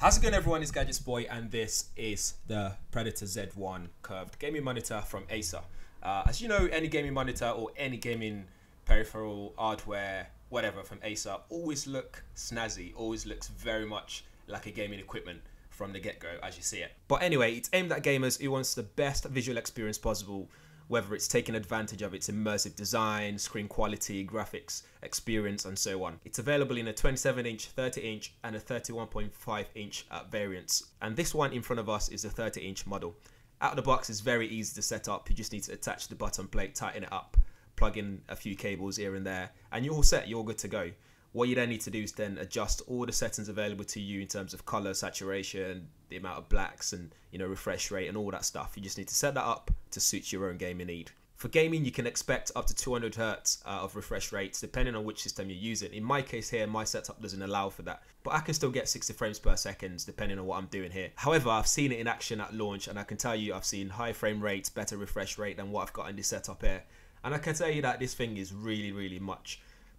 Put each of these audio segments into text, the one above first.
How's it going, everyone? It's GadgetsBoy, and this is the Predator Z1 curved gaming monitor from Acer. As you know, any gaming monitor or any gaming peripheral, hardware, whatever from Acer always look snazzy, always looks very much like a gaming equipment from the get-go as you see it. But anyway, it's aimed at gamers who wants the best visual experience possible, whether it's taking advantage of its immersive design, screen quality, graphics, experience, and so on. It's available in a 27-inch, 30-inch, and a 31.5-inch variants. And this one in front of us is a 30-inch model. Out of the box, it's very easy to set up. You just need to attach the bottom plate, tighten it up, plug in a few cables here and there, and you're all set, you're good to go. What you then need to do is then adjust all the settings available to you in terms of color, saturation, the amount of blacks, and refresh rate and all that stuff. You just need to set that up to suit your own gaming need. For gaming, you can expect up to 200 Hz of refresh rates depending on which system you're using. In my case here, my setup doesn't allow for that, but I can still get 60 frames per second depending on what I'm doing here. However, I've seen it in action at launch, and I can tell you I've seen high frame rates, better refresh rate than what I've got in this setup here. And I can tell you that this thing is really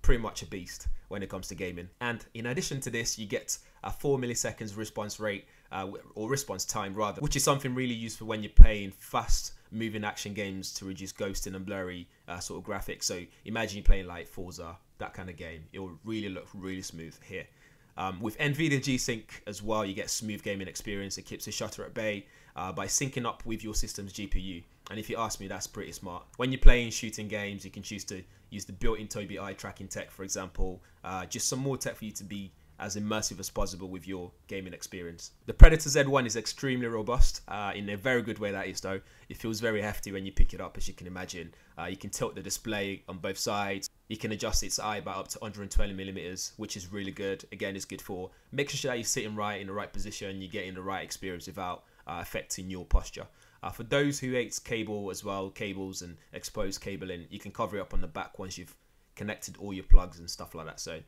pretty much a beast when it comes to gaming. And in addition to this, you get a 4 milliseconds response rate or response time rather, which is something really useful when you're playing fast moving action games to reduce ghosting and blurry sort of graphics. So imagine you're playing like Forza, that kind of game. It will really look really smooth here. With NVIDIA Gsync as well, you get smooth gaming experience. It keeps the shutter at bay by syncing up with your system's GPU. And if you ask me, that's pretty smart. When you're playing shooting games, you can choose to use the built-in Tobii eye tracking tech, for example. Just some more tech for you to be as immersive as possible with your gaming experience. The Predator Z1 is extremely robust, in a very good way that is though. It feels very hefty when you pick it up, as you can imagine. You can tilt the display on both sides. You can adjust its eye by up to 120mm, which is really good. Again, it's good for making sure that you're sitting right in the right position, you're getting the right experience without affecting your posture. For those who hates cables and exposed cabling, you can cover it up on the back once you've connected all your plugs and stuff like that. So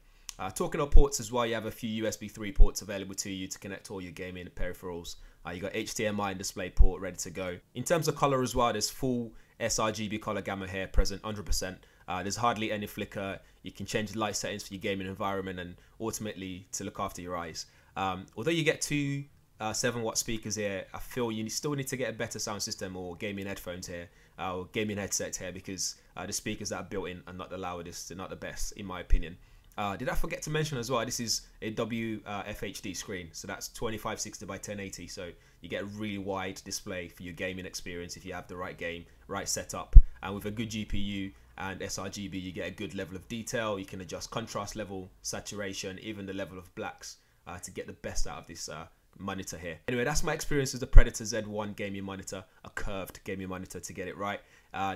talking of ports as well, you have a few USB 3 ports available to you to connect all your gaming peripherals. You got HDMI and display port ready to go. In terms of color as well, there's full sRGB color gamma here present, 100%. There's hardly any flicker. You can change the light settings for your gaming environment and ultimately to look after your eyes. Although you get two 7-watt speakers here, I feel you still need to get a better sound system or gaming headphones here, or gaming headsets here, because the speakers that are built in are not the loudest, they're not the best in my opinion. Did I forget to mention as well, this is a WFHD screen, so that's 2560 by 1080, so you get a really wide display for your gaming experience if you have the right game, right setup, and with a good GPU and sRGB you get a good level of detail. You can adjust contrast level, saturation, even the level of blacks to get the best out of this monitor here. Anyway, that's my experience with the Predator Z1 gaming monitor, a curved gaming monitor to get it right.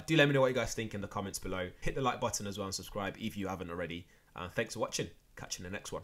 Do let me know what you guys think in the comments below. Hit the like button as well and subscribe if you haven't already. Thanks for watching. Catch you in the next one.